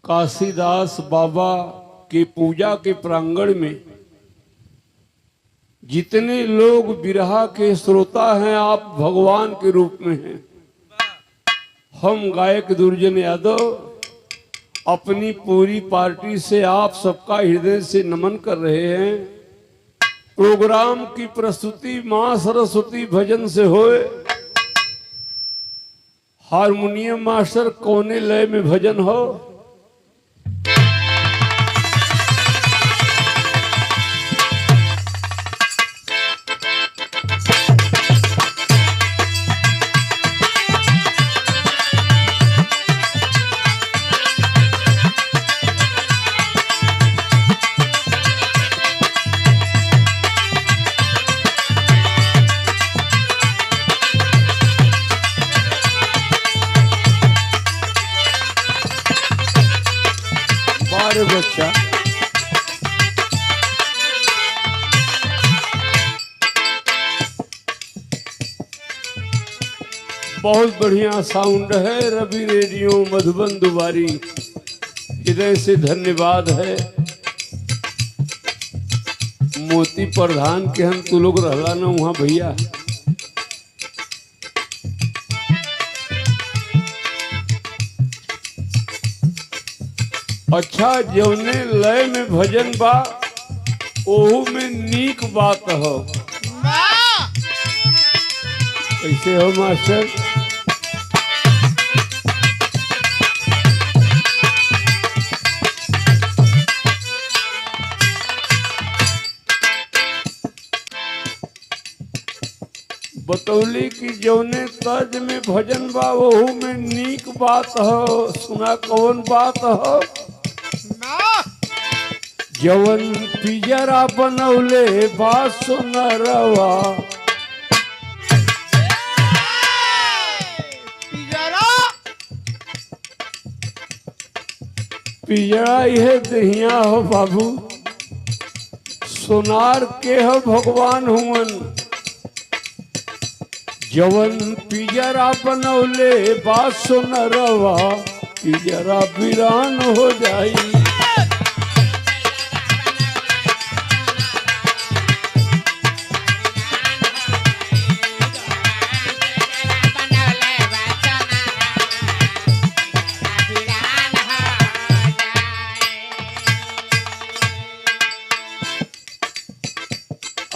काशीदास बाबा के पूजा के प्रांगण में जितने लोग बिरहा के श्रोता हैं, आप भगवान के रूप में हैं। हम गायक दुर्जन यादव अपनी पूरी पार्टी से आप सबका हृदय से नमन कर रहे हैं। प्रोग्राम की प्रस्तुति मां सरस्वती भजन से होए। हारमोनियम मास्टर कोने लय में भजन हो। बच्चा बहुत बढ़िया साउंड है। रवि रेडियो मधुबन दुबारी हृदय से धन्यवाद है। मोती प्रधान के हम तू लोग रहला ना वहां भैया। अच्छा, जौने लय में भजन बा ओहू में नीक बात हो। कैसे हो मास्टर? बतौली की जौने तर्ज में भजन बा ओहू में नीक बात हो। सुना कौन बात हो? जवन पिजरा बनौले बात सुनरवा। पिजरा यह दहिया हो बाबू, सोनार के हो भगवान हुवन। जवन पिजरा बनौले बात सुनरवा, पिजरा वीरान हो जाई।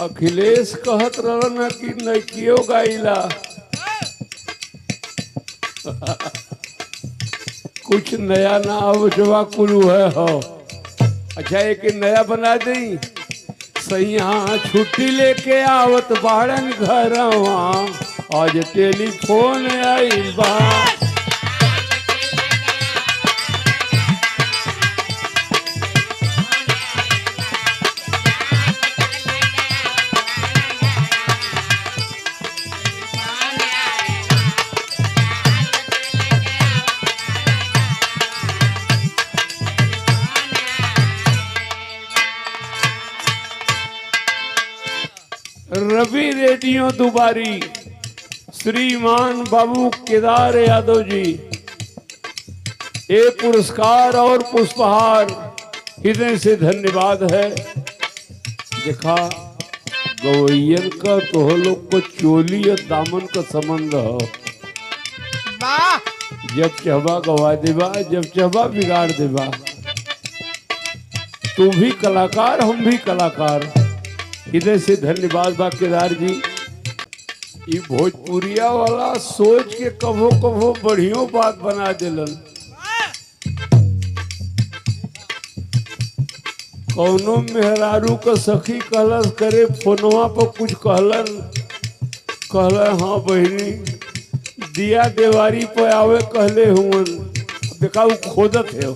अखिलेश कहत रहना कि नैकियो गाइला। कुछ नया ना अवजवा कुलू है हो। अच्छा, एक नया बना दी। सैया छुट्टी लेके आवत बाड़न घरवा, आज टेलीफोन आइल बा। रवि रेडियो दुबारी श्रीमान बाबू केदार यादव जी, ये पुरस्कार और पुष्पहार हृदय से धन्यवाद है। देखा, गवैयन का तो लोग को चोली और दामन का संबंध हो। जब चाहबा गवा देबा, जब चाहबा बिगाड़ देबा। तू भी कलाकार, हम भी कलाकार। हृदय से धन्यवाद बा केदार जी। ये भोजपुरिया वाला सोच के कभो कभो बढ़ियों बात बना दिलन। कौनो मेहरारू का सखी कहलस करे फोनवा पर कुछ कहलन। हाँ बहनी, दिया देवारी पे आवे कहले हुवन। देखा वो खोदत है।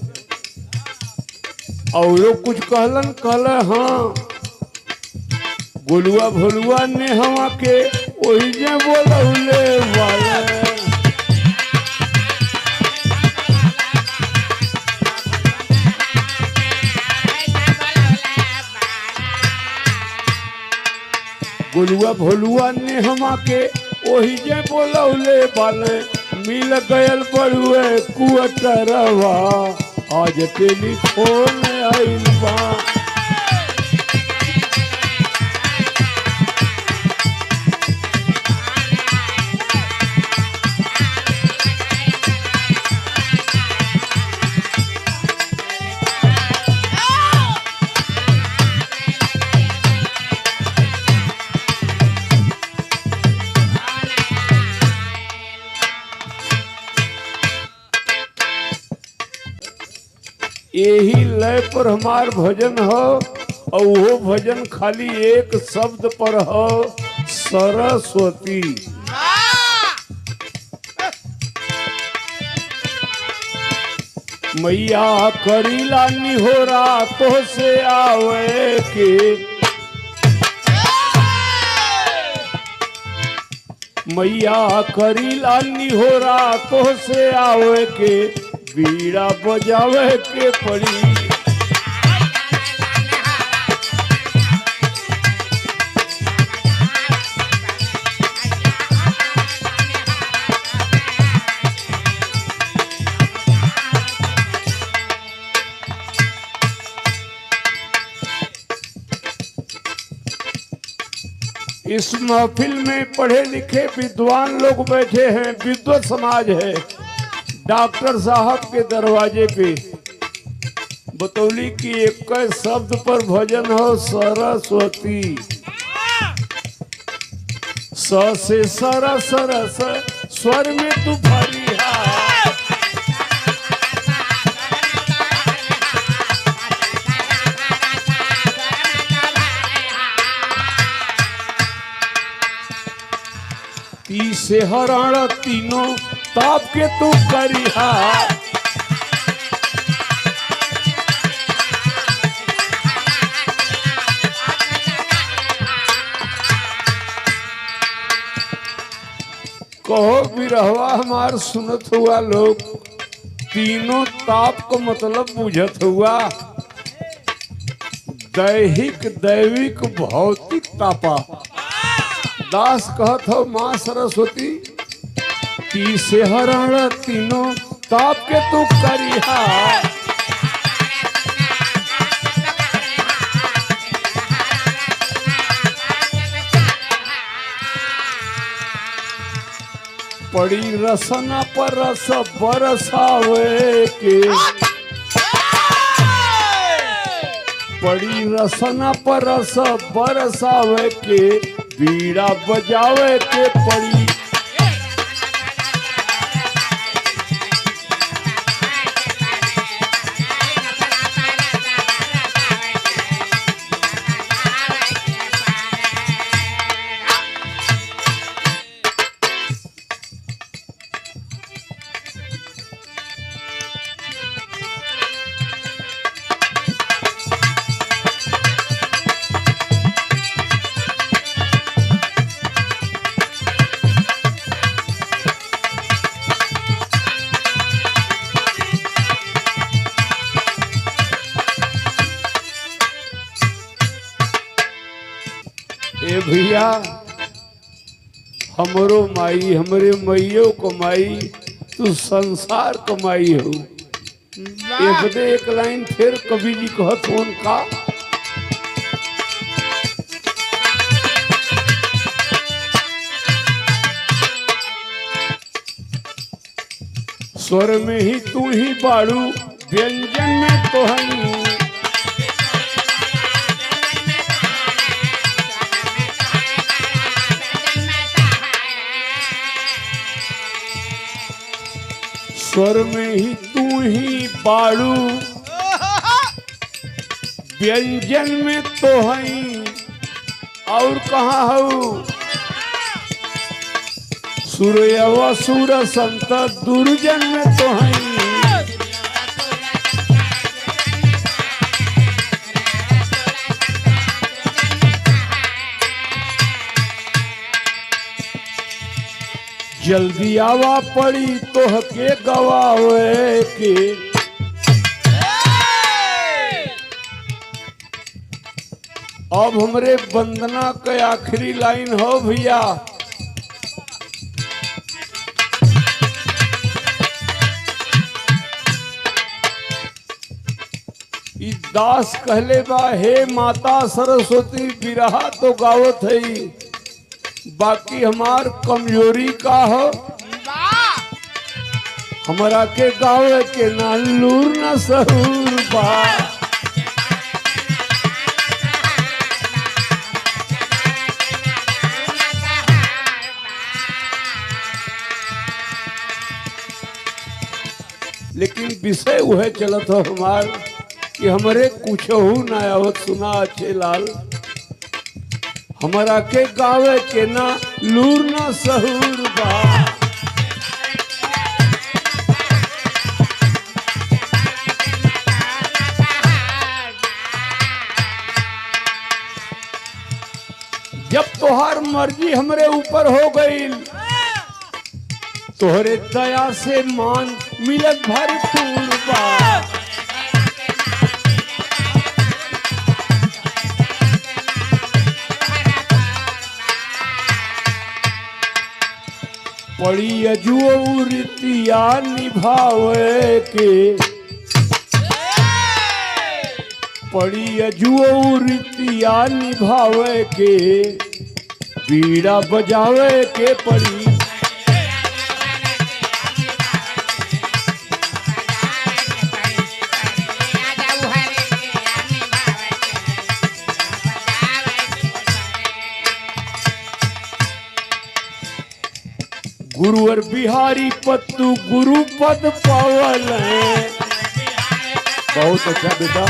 और लोग कुछ कहलन हाँ गोलुआ भोलुआ ने हवा के वही जे बोलौले वाले। गोलुआ भोलुआ ने हवा के वही जे बोलौले वाले। मिल गयल बड़ुए कुअटरवा, आज टेलीफोन आइल बा। यही लय पर हमार भजन हो और वो भजन खाली एक शब्द पर हो, सरस्वती। मैया करीला निहोरा तो से आवे के, मैया करीला निहोरा तो से आवे के, बीड़ा बजावे के पड़ी। इस महफिल में पढ़े लिखे विद्वान लोग बैठे हैं, विद्वत समाज है। डॉक्टर साहब के दरवाजे पे बतौली की एक शब्द पर भजन हो, सरस्वती। स से सर सरस स्वर में तू फरिया, ती से हरण तीनों ताप के तू करिहा, कहो बिरहवा हमार सुनत हुआ लोग, तीनों ताप को मतलब बुझत हुआ, दैहिक दैविक भौतिक तापा। दास कहत हो माँ सरस्वती, ती से हरण तीनों ताप के तू करिहा, पड़ी रसना पर रस बरसावे के, पड़ी रसना पर रस बरसावे के, बीड़ा बजावे के पड़ी। ए भैया हमरो माई, हमरे मैयो कमाई, तू संसार कमाई हो। एक दे एक लाइन फिर कवि जी कहत हो उनका, स्वर में ही तू ही बाड़ू, व्यंजन में तो है, स्वर में ही तू ही बाड़ू, व्यंजन में तो है, और कहाँ हो सूर्य सुर संत दुर्जन में तो है। जल्दी आवा पड़ी तोह के गवावे के, अब हमरे वंदना के आखिरी लाइन हो भैया, ई दास कहले बा हे माता सरस्वती बिरहा तो गावत है, बाकी हमार कमजोरी का हो, हमरा के गावे के ना लूर ना सहूर बा। लेकिन विषय वह चलत हो हमार कि हमरे कुछ ना आवत सुना अच्छे लाल, हमारा के गावे के ना लूर ना सहूर बा। जब तोहार मर्जी हमरे ऊपर हो गई, तोहरे दया से मान मिलत भरपूर बा। पड़ी अजुओ रीतिया निभावे के, पड़ी अजुओ रीतिया निभावे के, बीड़ा बजावे के पड़ी। गुरुवर बिहारी पत्तू गुरु पद पावल है। बहुत अच्छा बेटा।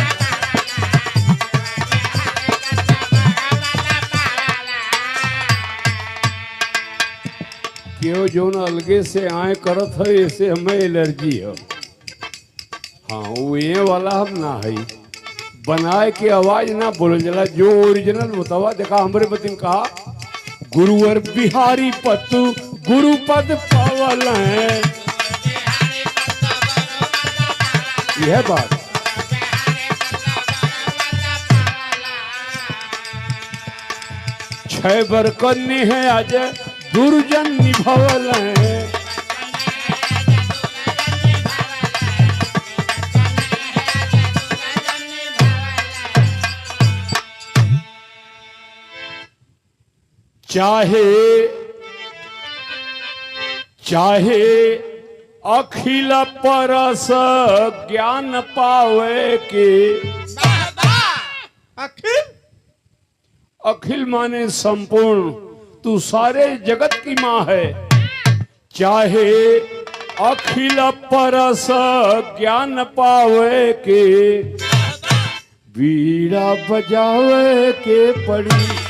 क्यों जो न अलगे से आए करत है, ऐसे हमें एलर्जी है। हाँ वो ये वाला हम ना है, बनाए के आवाज ना बोल जला, जो ओरिजिनल बतावा। देखा हमरे बतिन कहा गुरुवर बिहारी पत्तू गुरु पद पावल है, यह बात। छह बर कन्नी है आज दुर्जन निभवल है। चाहे अखिल परस ज्ञान पावे के। अखिल अखिल माने संपूर्ण, तू सारे जगत की माँ है। चाहे अखिल परस ज्ञान पावे के, बीड़ा बजावे के पड़ी।